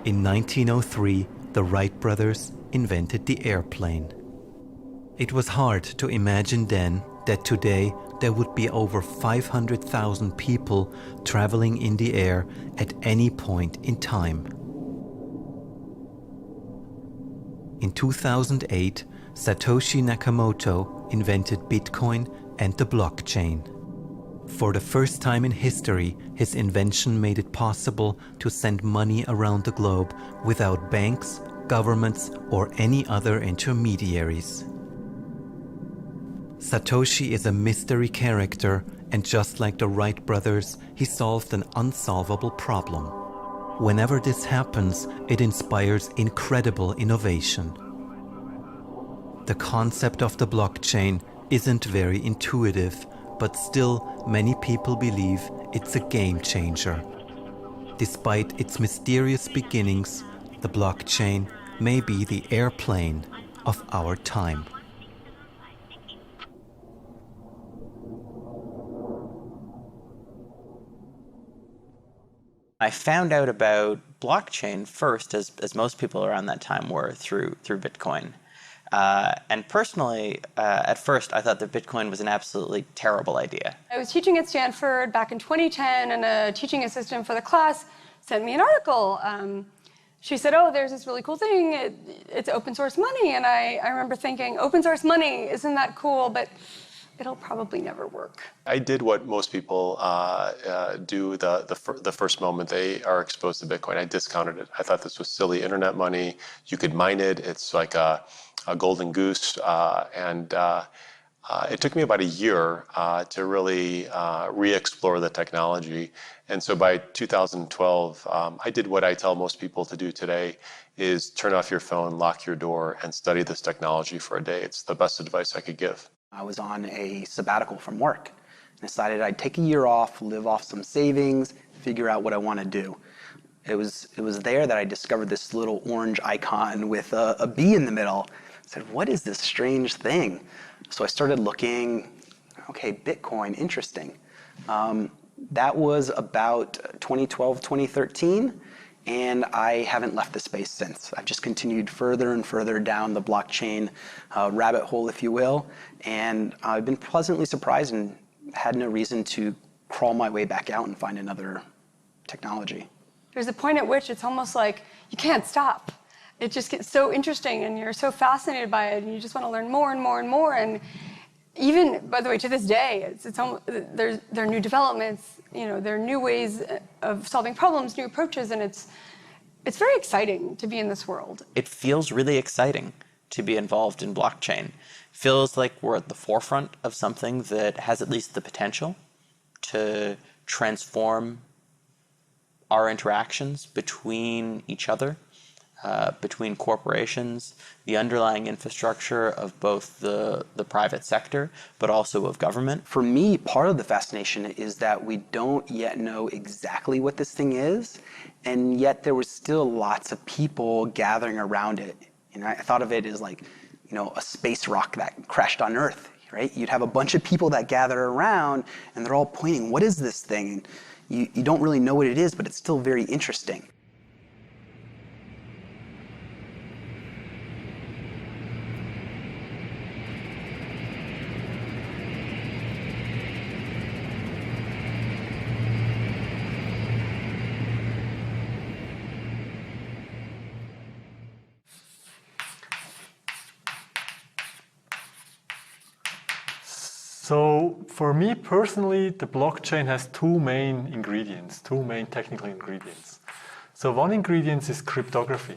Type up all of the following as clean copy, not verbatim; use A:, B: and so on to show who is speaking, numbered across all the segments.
A: In 1903, the Wright brothers invented the airplane. It was hard to imagine then that today there would be over 500,000 people traveling in the air at any point in time. In 2008, Satoshi Nakamoto invented Bitcoin and the blockchain. For the first time in history, his invention made it possible to send money around the globe without banks, governments, or any other intermediaries. Satoshi is a mystery character, and just like the Wright brothers, he solved an unsolvable problem. Whenever this happens, it inspires incredible innovation. The concept of the blockchain isn't very intuitive, but still many people believe it's a game changer. Despite its mysterious beginnings, the blockchain may be the airplane of our time.
B: I found out about blockchain first, as most people around that time were, through Bitcoin. And personally, at first, I thought that Bitcoin was an absolutely terrible idea.
C: I was teaching at Stanford back in 2010, and a teaching assistant for the class sent me an article. She said, oh, there's this really cool thing. It's open source money. And I remember thinking, open source money, isn't that cool? But it'll probably never work.
D: I did what most people do the first moment they are exposed to Bitcoin. I discounted it. I thought this was silly internet money. You could mine it. It's like a golden goose. And it took me about a year to really re-explore the technology. And so by 2012, I did what I tell most people to do today, is turn off your phone, lock your door, and study this technology for a day. It's the best advice I could give.
E: I was on a sabbatical from work and decided I'd take a year off, live off some savings, figure out what I want to do. It was there that I discovered this little orange icon with a bee in the middle. I said, what is this strange thing? So I started looking, okay, Bitcoin, interesting. That was about 2012, 2013. And I haven't left the space since. I've just continued further and further down the blockchain rabbit hole, if you will. And I've been pleasantly surprised and had no reason to crawl my way back out and find another technology.
C: There's a point at which it's almost like you can't stop. It just gets so interesting, and you're so fascinated by it, and you just want to learn more and more and more. And even, by the way, to this day, it's almost, there are new developments. There are new ways of solving problems, new approaches, and it's very exciting to be in this world.
B: It feels really exciting to be involved in blockchain. Feels like we're at the forefront of something that has at least the potential to transform our interactions between each other, between corporations, the underlying infrastructure of both the private sector, but also of government.
E: For me, part of the fascination is that we don't yet know exactly what this thing is, and yet there was still lots of people gathering around it. I thought of it as like, a space rock that crashed on Earth, right? You'd have a bunch of people that gather around, and they're all pointing, what is this thing? And you don't really know what it is, but it's still very interesting.
F: So for me personally, the blockchain has two main ingredients, two main technical ingredients. So one ingredient is cryptography.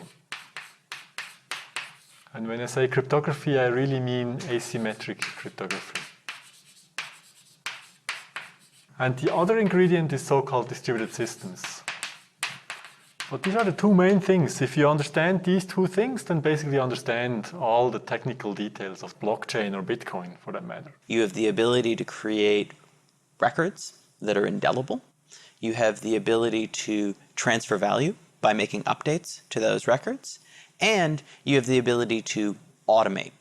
F: And when I say cryptography, I really mean asymmetric cryptography. And the other ingredient is so-called distributed systems. But these are the two main things. If you understand these two things, then basically you understand all the technical details of blockchain or Bitcoin, for that matter.
B: You have the ability to create records that are indelible. You have the ability to transfer value by making updates to those records. And you have the ability to automate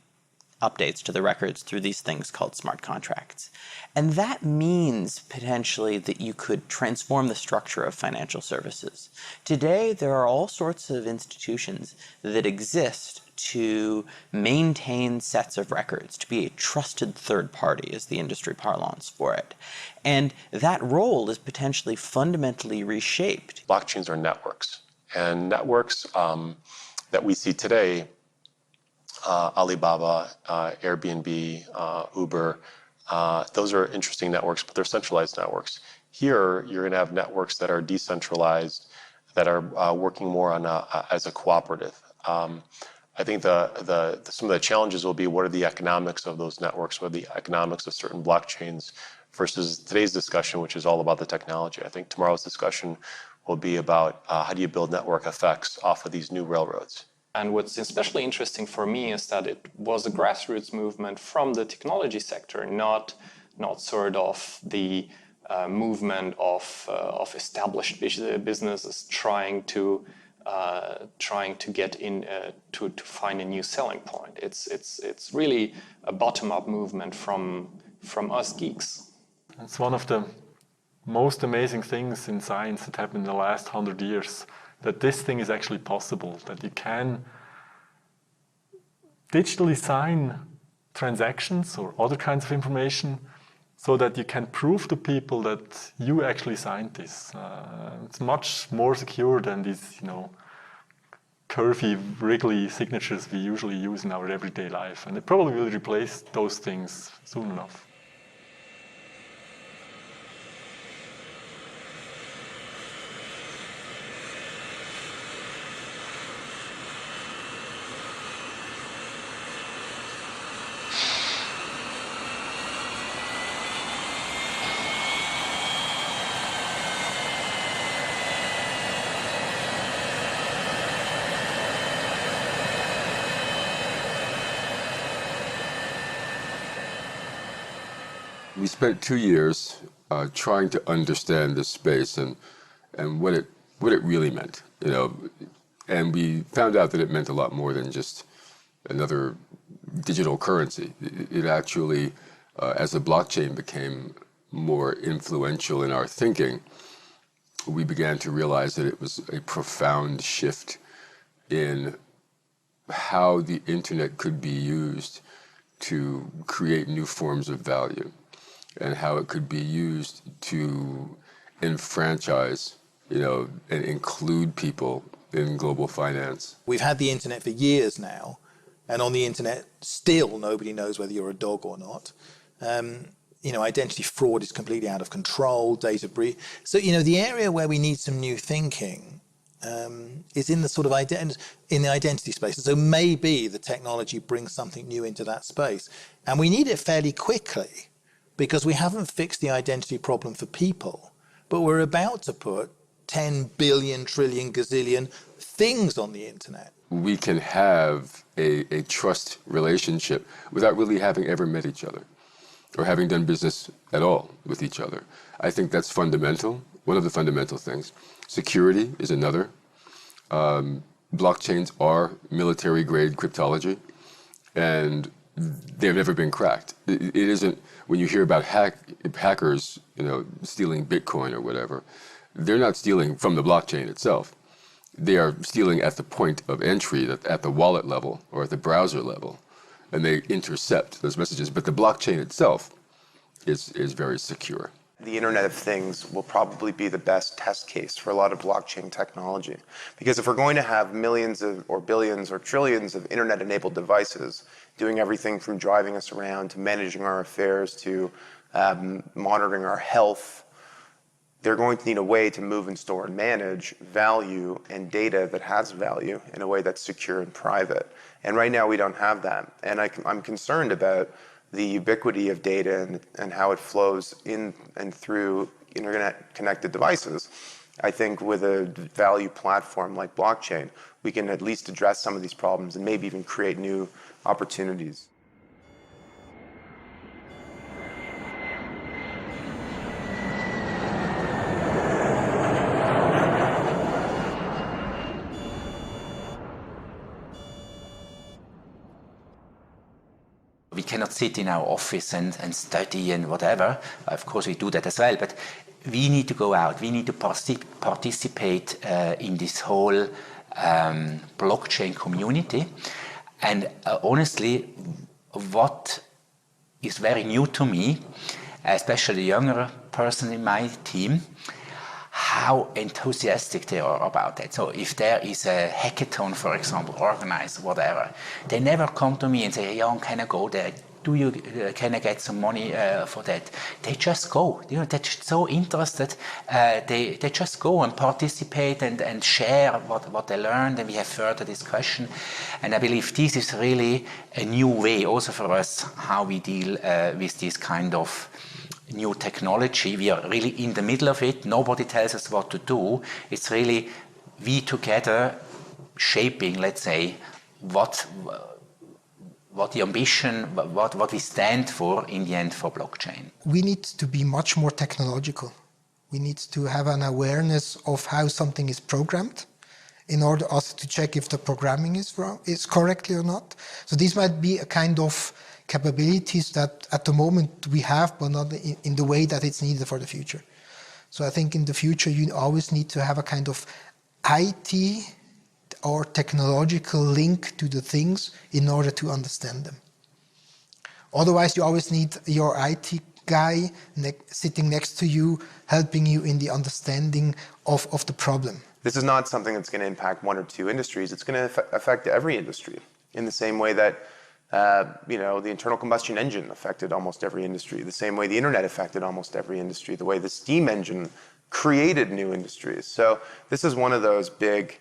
B: updates to the records through these things called smart contracts. And that means potentially that you could transform the structure of financial services. Today, there are all sorts of institutions that exist to maintain sets of records, to be a trusted third party, is the industry parlance for it. And that role is potentially fundamentally reshaped.
D: Blockchains are networks. And networks that we see today, Alibaba, Airbnb, Uber, those are interesting networks, but they're centralized networks. Here, you're going to have networks that are decentralized, that are working more on as a cooperative. I think some of the challenges will be what are the economics of those networks, what are the economics of certain blockchains versus today's discussion, which is all about the technology. I think tomorrow's discussion will be about how do you build network effects off of these new railroads.
G: And what's especially interesting for me is that it was a grassroots movement from the technology sector, not sort of the movement of established businesses trying to get in to find a new selling point. It's really a bottom-up movement from us geeks.
F: It's one of the most amazing things in science that happened in the last 100 years, that this thing is actually possible, that you can digitally sign transactions or other kinds of information so that you can prove to people that you actually signed this. It's much more secure than these, curvy, wriggly signatures we usually use in our everyday life. And it probably will replace those things soon enough.
H: We spent 2 years trying to understand this space and what it really meant, and we found out that it meant a lot more than just another digital currency. It actually, as the blockchain became more influential in our thinking, we began to realize that it was a profound shift in how the internet could be used to create new forms of value, and how it could be used to enfranchise, and include people in global finance.
I: We've had the internet for years now, and on the internet, still nobody knows whether you're a dog or not. Identity fraud is completely out of control, data breach. So, the area where we need some new thinking is in the sort of in the identity space. And so maybe the technology brings something new into that space. And we need it fairly quickly, because we haven't fixed the identity problem for people, but we're about to put 10 billion, trillion, gazillion things on the internet.
H: We can have a trust relationship without really having ever met each other or having done business at all with each other. I think that's fundamental, one of the fundamental things. Security is another. Blockchains are military-grade cryptology, and they've never been cracked. It isn't, when you hear about hackers, stealing Bitcoin or whatever, they're not stealing from the blockchain itself. They are stealing at the point of entry, at the wallet level or at the browser level, and they intercept those messages. But the blockchain itself is very secure.
J: The Internet of Things will probably be the best test case for a lot of blockchain technology. Because if we're going to have millions or billions or trillions of Internet-enabled devices doing everything from driving us around to managing our affairs to monitoring our health, they're going to need a way to move and store and manage value and data that has value in a way that's secure and private. And right now we don't have that. And I'm concerned about the ubiquity of data and how it flows in and through internet-connected devices. I think with a value platform like blockchain, we can at least address some of these problems and maybe even create new opportunities.
K: We cannot sit in our office and study and whatever. Of course, we do that as well, but we need to go out. We need to participate in this whole blockchain community. And honestly, what is very new to me, especially the younger person in my team, how enthusiastic they are about that. So if there is a hackathon, for example, organized, whatever, they never come to me and say, hey, Jan, can I go there? Can I get some money for that? They just go. You know, they're just so interested. They just go and participate and share what they learned, and we have further discussion. And I believe this is really a new way also for us how we deal with this kind of new technology. We are really in the middle of it. Nobody tells us what to do. It's really we together shaping, let's say, what the ambition, what we stand for in the end for blockchain.
L: We need to be much more technological. We need to have an awareness of how something is programmed in order also to check if the programming is correctly or not. So these might be a kind of capabilities that at the moment we have, but not in the way that it's needed for the future. So I think in the future you always need to have a kind of IT or technological link to the things in order to understand them. Otherwise, you always need your IT guy sitting next to you, helping you in the understanding of the problem.
J: This is not something that's going to impact one or two industries. It's going to affect every industry in the same way that the internal combustion engine affected almost every industry, the same way the internet affected almost every industry, the way the steam engine created new industries. So this is one of those big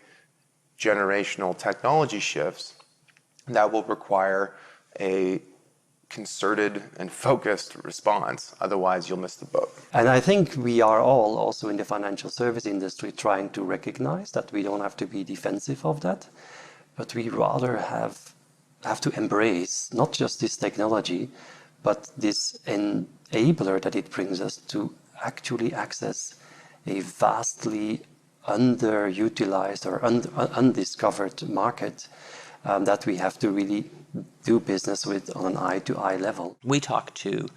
J: generational technology shifts that will require a concerted and focused response. Otherwise, you'll miss the boat.
M: And I think we are all also in the financial service industry trying to recognize that we don't have to be defensive of that, but we rather have to embrace not just this technology, but this enabler that it brings us to actually access a vastly underutilized or undiscovered market that we have to really do business with on an eye-to-eye level.
B: We talk to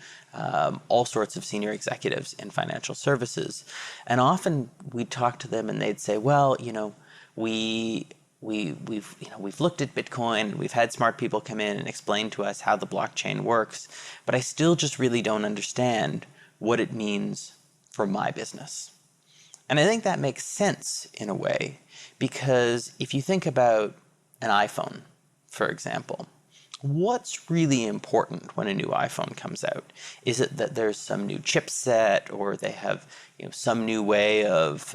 B: all sorts of senior executives in financial services, and often we talk to them and they'd say, well, we've looked at Bitcoin, we've had smart people come in and explain to us how the blockchain works, but I still just really don't understand what it means for my business. And I think that makes sense in a way, because if you think about an iPhone, for example, what's really important when a new iPhone comes out? Is it that there's some new chipset, or they have some new way of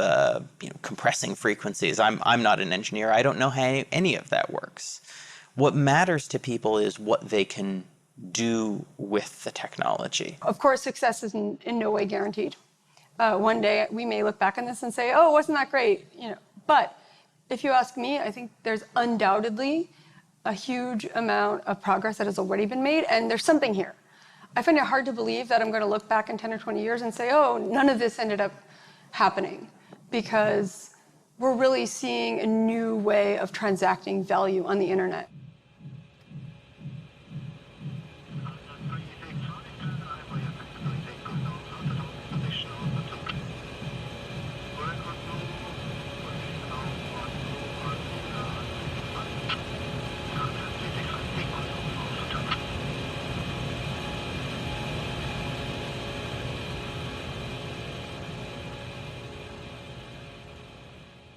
B: compressing frequencies? I'm not an engineer. I don't know how any of that works. What matters to people is what they can do with the technology.
C: Of course, success is in no way guaranteed. One day we may look back on this and say, oh, wasn't that great? But if you ask me, I think there's undoubtedly a huge amount of progress that has already been made, and there's something here. I find it hard to believe that I'm going to look back in 10 or 20 years and say, oh, none of this ended up happening, because we're really seeing a new way of transacting value on the internet.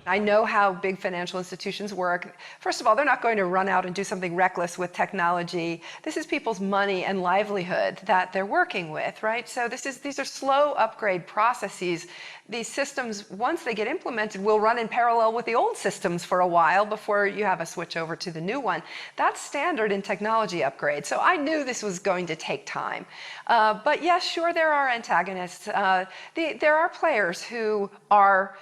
N: I know how big financial institutions work. First of all, they're not going to run out and do something reckless with technology. This is people's money and livelihood that they're working with, right? So these are slow upgrade processes. These systems, once they get implemented, will run in parallel with the old systems for a while before you have a switch over to the new one. That's standard in technology upgrades. So I knew this was going to take time. But yes, sure, there are antagonists. There are players who are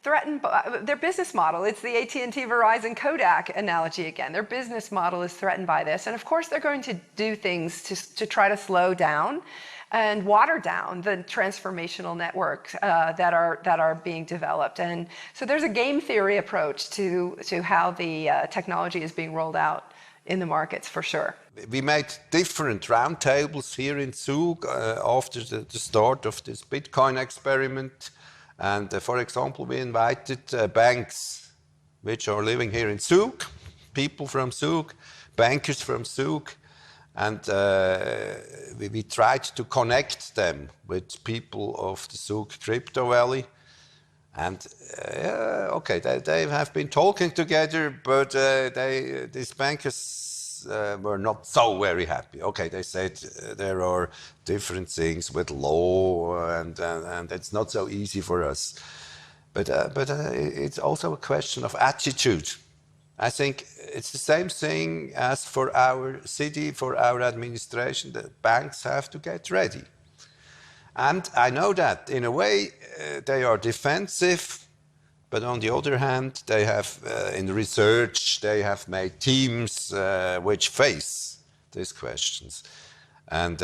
N: threatened by their business model. It's the AT&T, Verizon, Kodak analogy again. Their business model is threatened by this. And of course, they're going to do things to try to slow down and water down the transformational networks that are being developed. And so there's a game theory approach to how the technology is being rolled out in the markets for sure.
O: We made different roundtables here in Zug after the start of this Bitcoin experiment. And for example, we invited banks which are living here in Zug, people from Zug, bankers from Zug, and we tried to connect them with people of the Zug crypto valley. And okay, they have been talking together, but these bankers were not so very happy. Okay, they said there are different things with law, and it's not so easy for us. But it's also a question of attitude. I think it's the same thing as for our city, for our administration. The banks have to get ready. And I know that in a way they are defensive, but on the other hand, they have, in research, they have made teams which face these questions. And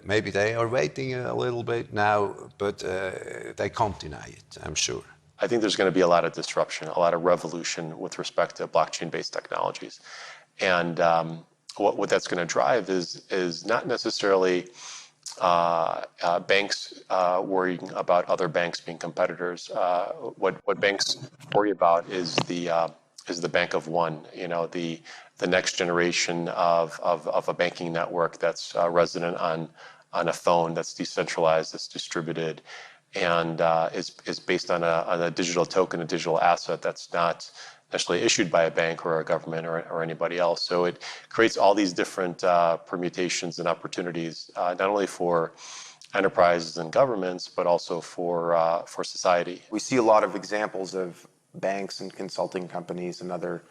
O: maybe they are waiting a little bit now, but they can't deny it, I'm sure.
D: I think there's going to be a lot of disruption, a lot of revolution with respect to blockchain-based technologies. And what that's going to drive is not necessarily banks worrying about other banks being competitors. What banks worry about is the bank of one. You know, the next generation of a banking network that's resident on a phone, that's decentralized, that's distributed, and is based on a digital token, a digital asset that's not necessarily issued by a bank or a government or anybody else. So it creates all these different permutations and opportunities, not only for enterprises and governments, but also for society.
J: We see a lot of examples of banks and consulting companies and other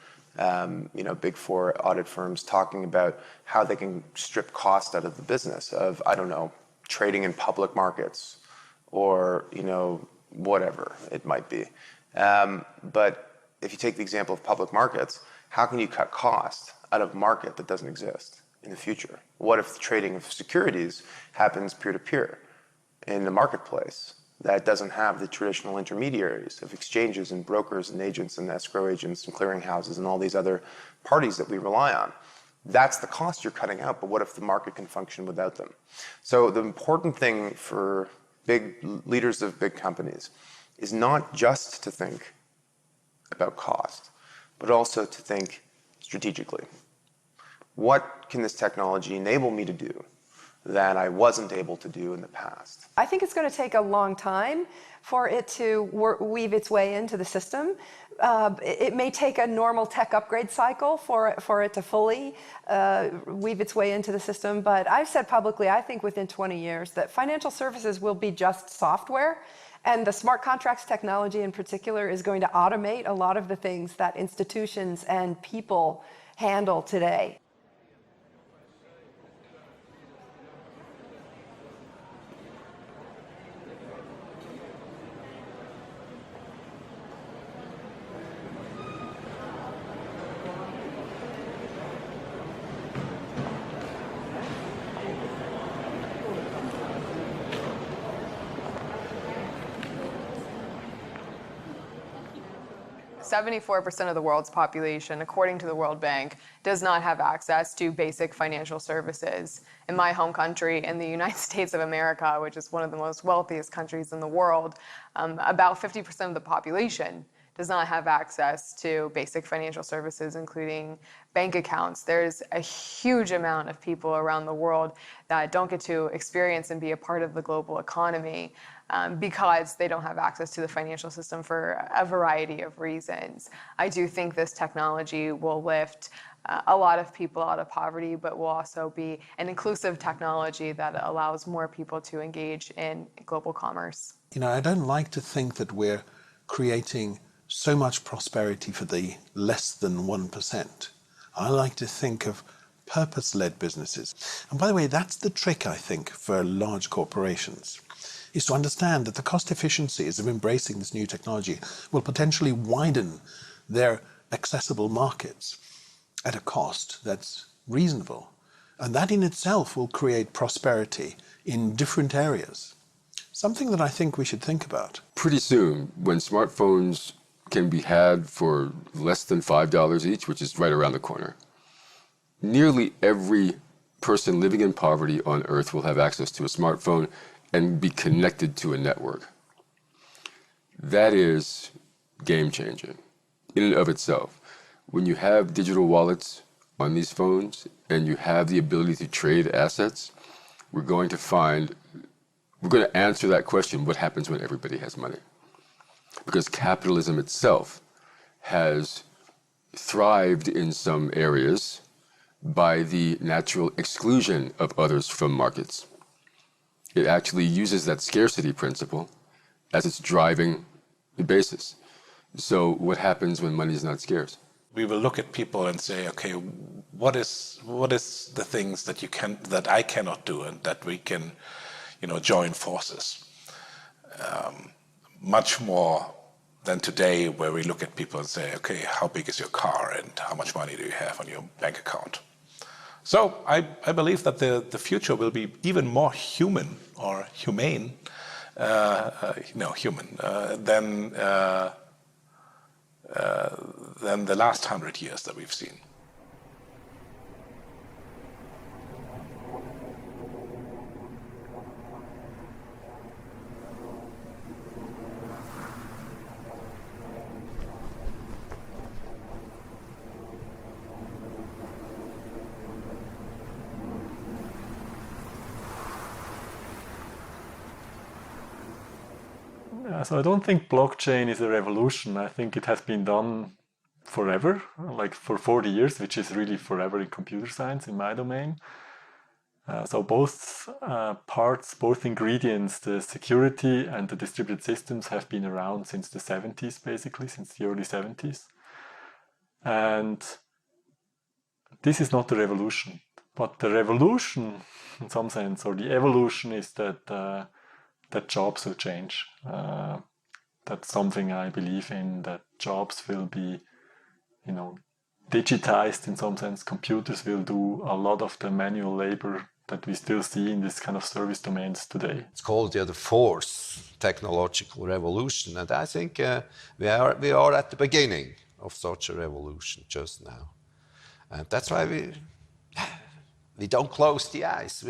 J: Big Four audit firms talking about how they can strip cost out of the business of, I don't know, trading in public markets or, whatever it might be. But if you take the example of public markets, how can you cut cost out of a market that doesn't exist in the future? What if the trading of securities happens peer-to-peer in the marketplace that doesn't have the traditional intermediaries of exchanges and brokers and agents and escrow agents and clearinghouses and all these other parties that we rely on? That's the cost you're cutting out, but what if the market can function without them? So the important thing for big leaders of big companies is not just to think about cost, but also to think strategically. What can this technology enable me to do that I wasn't able to do in the past?
N: I think it's going to take a long time for it to weave its way into the system. It may take a normal tech upgrade cycle for it to fully weave its way into the system, but I've said publicly, I think within 20 years, that financial services will be just software. And the smart contracts technology in particular is going to automate a lot of the things that institutions and people handle today.
P: .74% of the world's population, according to the World Bank, does not have access to basic financial services. In my home country, in the United States of America, which is one of the most wealthiest countries in the world, about 50% of the population does not have access to basic financial services, including bank accounts. There's a huge amount of people around the world that don't get to experience and be a part of the global economy because they don't have access to the financial system for a variety of reasons. I do think this technology will lift a lot of people out of poverty, but will also be an inclusive technology that allows more people to engage in global commerce.
Q: I don't like to think that we're creating so much prosperity for the less than 1%. I like to think of purpose-led businesses. And by the way, that's the trick, I think, for large corporations, is to understand that the cost efficiencies of embracing this new technology will potentially widen their accessible markets at a cost that's reasonable. And that in itself will create prosperity in different areas. Something that I think we should think about.
H: Pretty soon, when smartphones can be had for less than $5 each, which is right around the corner, nearly every person living in poverty on Earth will have access to a smartphone and be connected to a network. That is game-changing in and of itself. When you have digital wallets on these phones and you have the ability to trade assets, we're going to answer that question, what happens when everybody has money? Because capitalism itself has thrived in some areas by the natural exclusion of others from markets. It actually uses that scarcity principle as its driving basis. So what happens when money is not scarce?
Q: We will look at people and say, okay, what is the things that I cannot do, and that we can, join forces. Much more than today, where we look at people and say, okay, how big is your car and how much money do you have on your bank account? So I believe that the future will be even more human or humane, than the last 100 years that we've seen.
F: So I don't think blockchain is a revolution. I think it has been done forever, like for 40 years, which is really forever in computer science in my domain. So both parts, both ingredients, the security and the distributed systems, have been around since the 70s, basically, since the early 70s. And this is not a revolution. But the revolution, in some sense, or the evolution, is that that jobs will change. That's something I believe in, that jobs will be, digitized in some sense. Computers will do a lot of the manual labor that we still see in this kind of service domains today.
O: It's called the fourth technological revolution, and I think we are at the beginning of such a revolution just now, and that's why we don't close the eyes.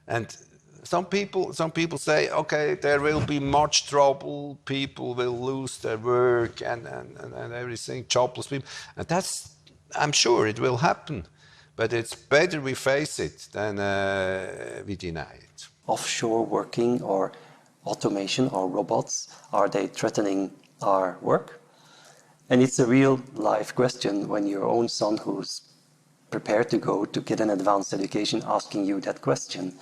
O: And some people say, okay, there will be much trouble, people will lose their work and everything, jobless people. And I'm sure it will happen, but it's better we face it than we deny it.
M: Offshore working or automation or robots, are they threatening our work? And it's a real life question when your own son, who's prepared to go to get an advanced education, asking you that question.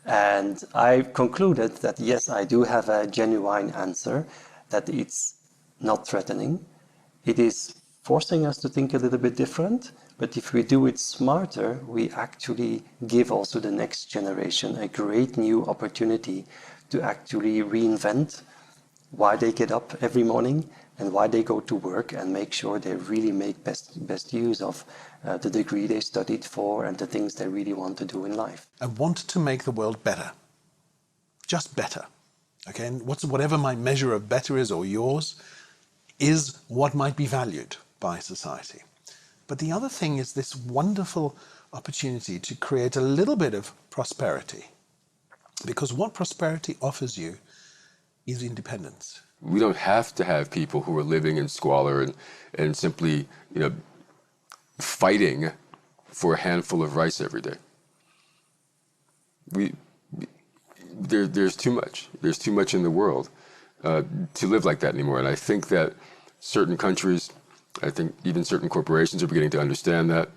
M: And I concluded that yes, I do have a genuine answer, that it's not threatening. It is forcing us to think a little bit different, but if we do it smarter, we actually give also the next generation a great new opportunity to actually reinvent why they get up every morning and why they go to work, and make sure they really make best use of the degree they studied for and the things they really want to do in life.
Q: I want to make the world better, just better. Okay, and whatever my measure of better is, or yours, is what might be valued by society. But the other thing is this wonderful opportunity to create a little bit of prosperity, because what prosperity offers you is independence.
H: We don't have to have people who are living in squalor and simply, fighting for a handful of rice every day. There's too much. There's too much in the world to live like that anymore. And I think that certain countries, I think even certain corporations are beginning to understand that.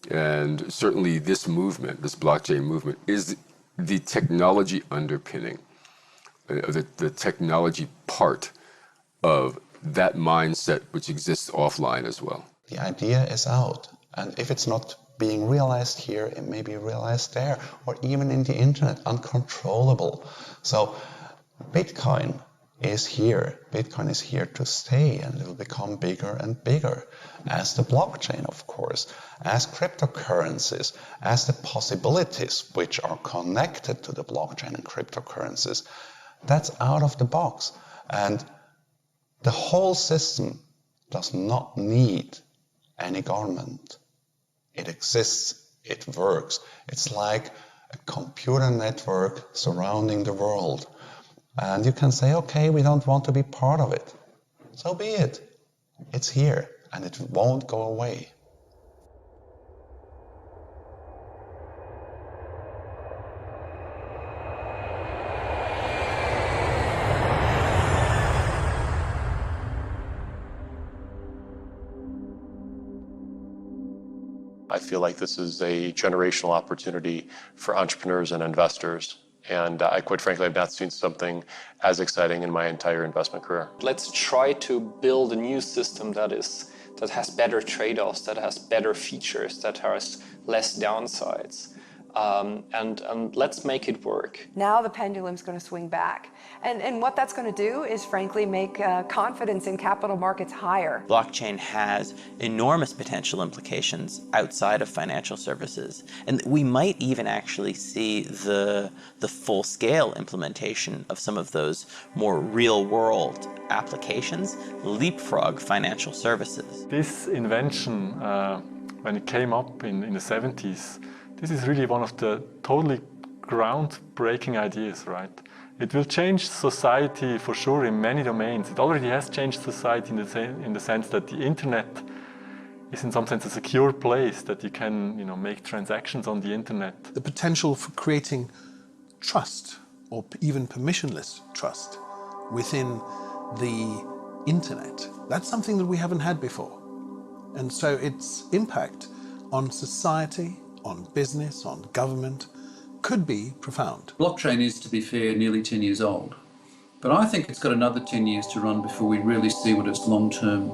H: And certainly this movement, this blockchain movement, is the technology underpinning, the technology part of that mindset which exists offline as well.
R: The idea is out, and if it's not being realized here, it may be realized there, or even in the internet, uncontrollable. So Bitcoin is here. Bitcoin is here to stay, and it will become bigger and bigger, as the blockchain, of course, as cryptocurrencies, as the possibilities which are connected to the blockchain and cryptocurrencies. That's out of the box, and the whole system does not need any government. It exists, it works. It's like a computer network surrounding the world. And you can say, okay, we don't want to be part of it. So be it. It's here, and it won't go away.
D: I feel like this is a generational opportunity for entrepreneurs and investors. And I quite frankly have not seen something as exciting in my entire investment career.
G: Let's try to build a new system that has better trade-offs, that has better features, that has less downsides. And let's make it work.
N: Now the pendulum's going to swing back. And what that's going to do is, frankly, make confidence in capital markets higher.
B: Blockchain has enormous potential implications outside of financial services. And we might even actually see the full-scale implementation of some of those more real-world applications leapfrog financial services.
F: This invention, when it came up in the 70s, this is really one of the totally groundbreaking ideas, right? It will change society for sure in many domains. It already has changed society in the sense that the internet is in some sense a secure place that you can, make transactions on the internet.
Q: The potential for creating trust, or even permissionless trust, within the internet, that's something that we haven't had before. And so its impact on society, on business, on government, could be profound.
S: Blockchain is, to be fair, nearly 10 years old. But I think it's got another 10 years to run before we really see what its long-term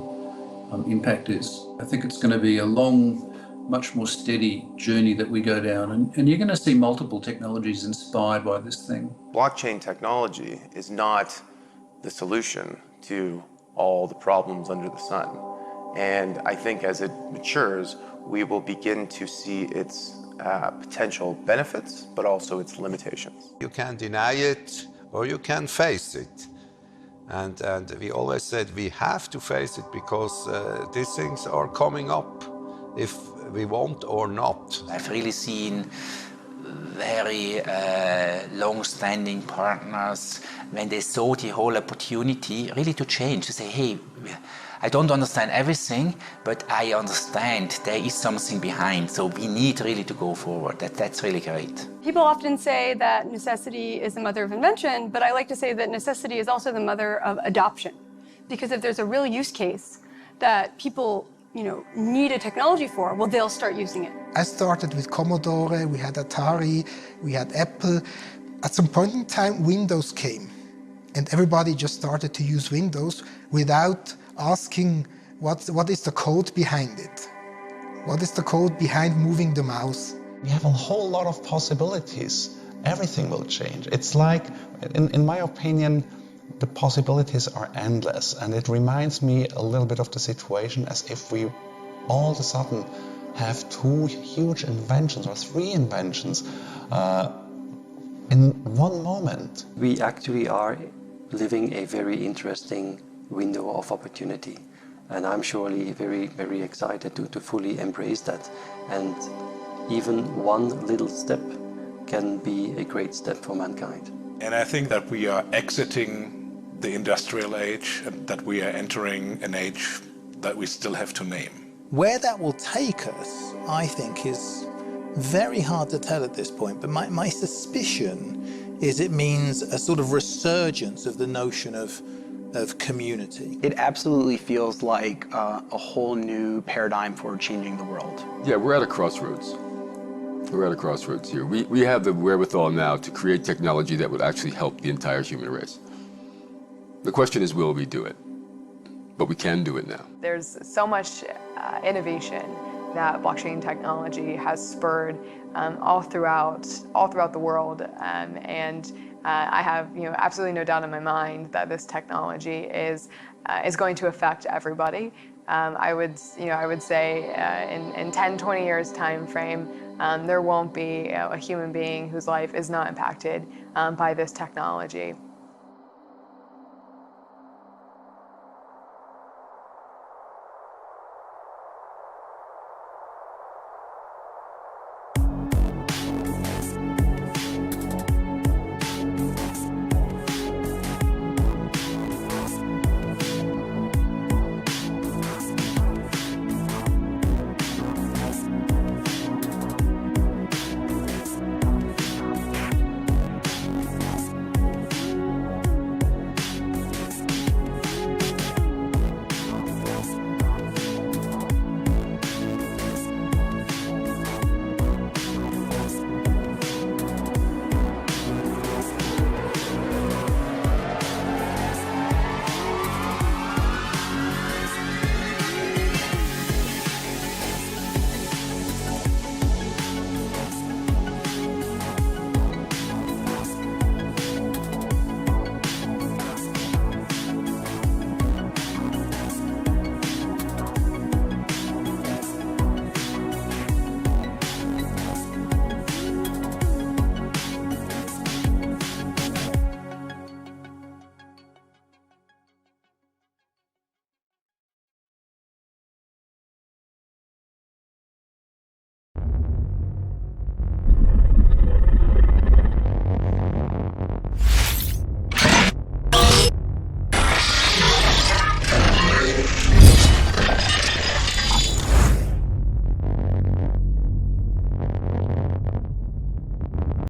S: impact is. I think it's going to be a long, much more steady journey that we go down. And you're going to see multiple technologies inspired by this thing.
J: Blockchain technology is not the solution to all the problems under the sun. And I think as it matures, we will begin to see its potential benefits, but also its limitations.
O: You can deny it or you can face it. And we always said we have to face it because these things are coming up if we want or not.
K: I've really seen very long-standing partners when they saw the whole opportunity really to change, to say, hey, I don't understand everything, but I understand there is something behind, so we need really to go forward. That's really great.
C: People often say that necessity is the mother of invention, but I like to say that necessity is also the mother of adoption. Because if there's a real use case that people need a technology for, well, they'll start using it.
L: I started with Commodore, we had Atari, we had Apple. At some point in time, Windows came, and everybody just started to use Windows without asking what is the code behind it? What is the code behind moving the mouse?
R: We have a whole lot of possibilities. Everything will change. It's like, in my opinion, the possibilities are endless, and it reminds me a little bit of the situation as if we all of a sudden have two huge inventions or three inventions in one moment.
M: We actually are living a very interesting window of opportunity, and I'm surely very, very excited to fully embrace that. And even one little step can be a great step for mankind.
Q: And I think that we are exiting the industrial age and that we are entering an age that we still have to name.
I: Where that will take us, I think, is very hard to tell at this point, but my suspicion is it means a sort of resurgence of the notion of community.
E: It absolutely feels like a whole new paradigm for changing the world.
H: Yeah, we're at a crossroads. We're at a crossroads here. We have the wherewithal now to create technology that would actually help the entire human race. The question is, will we do it? But we can do it now.
P: There's so much innovation that blockchain technology has spurred all throughout the world, and I have absolutely no doubt in my mind that this technology is going to affect everybody. I would say in 10, 20 years time frame, there won't be a human being whose life is not impacted by this technology.